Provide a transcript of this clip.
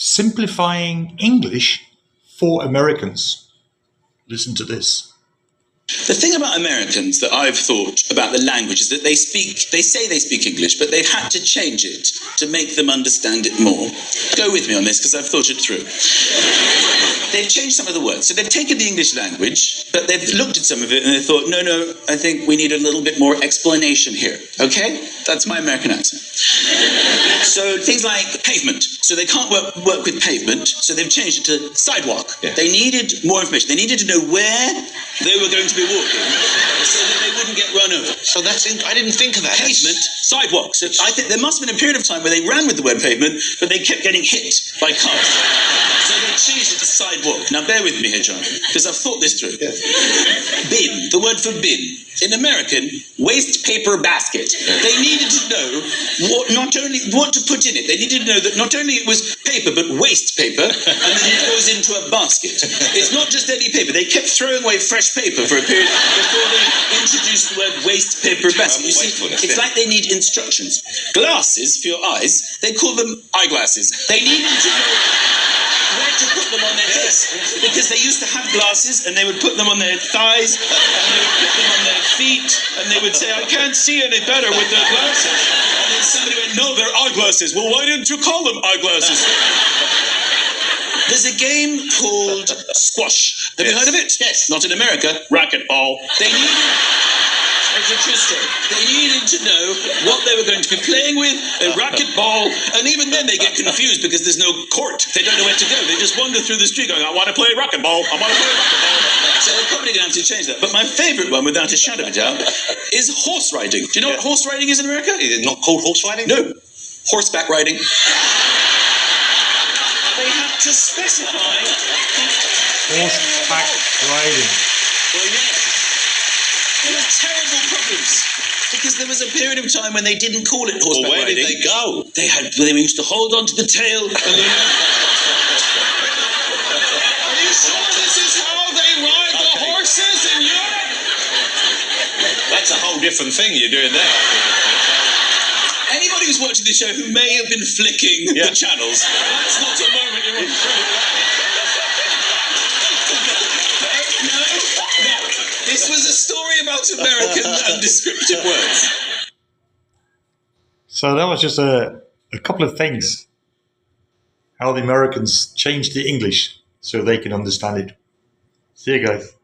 Simplifying English for Americans. Listen to this. The thing about Americans that I've thought about the language is that they say they speak English, but they've had to change it to make them understand it more. Go with me on this because I've thought it through. They've changed some of the words. So they've taken the English language, but they've looked at some of it and they thought, no, I think we need a little bit more explanation here. Okay? That's my American accent. So things like pavement. So they can't work with pavement, so they've changed it to sidewalk. Yeah. They needed more information. They needed to know where they were going to be walking so that they wouldn't get run over. So I didn't think of that. Pavement, sidewalk. So I think there must have been a period of time where they ran with the word pavement, but they kept getting hit by cars. So they changed it to sidewalk. Now bear with me here, John, because I've thought this through. Yeah. Bin, the word for bin. In American, waste paper basket. They needed to know what to put in it. They needed to know that not only it was paper, but waste paper, and then it goes into a basket. It's not just any paper. They kept throwing away fresh paper for a period before they introduced the word waste paper basket. You see, it's like they need instructions. Glasses for your eyes, they call them eyeglasses. They needed to know where to put them on their heads, because they used to have glasses and they would put them on their thighs and they would put them on their feet and they would say, I can't see any better with their glasses. And then somebody went, no, they're eyeglasses. Well, why didn't you call them eyeglasses? There's a game called squash. Have you heard of it? Yes. Not in America. Racquetball. It's a true story. They needed to know what they were going to be playing with, a racquetball, and even then they get confused because there's no court. They don't know where to go. They just wander through the street going, I want to play racquetball. I want to play racquetball. So they're probably going to have to change that. But my favourite one, without a shadow of a doubt, is horse riding. Do you know what horse riding is in America? Is it not called horse riding? No. Horseback riding. They have to specify. Horseback riding. Well, yes. There were terrible problems because there was a period of time when they didn't call it horseback riding. Where did they go? They used to hold on to the tail. And Are you sure this is how they ride the horses in Europe? That's a whole different thing you're doing there. Anybody who's watching the show who may have been flicking the channels, that's not a moment you want to. This was a story about American and descriptive words. So that was just a couple of things. How the Americans changed the English so they can understand it. See you guys.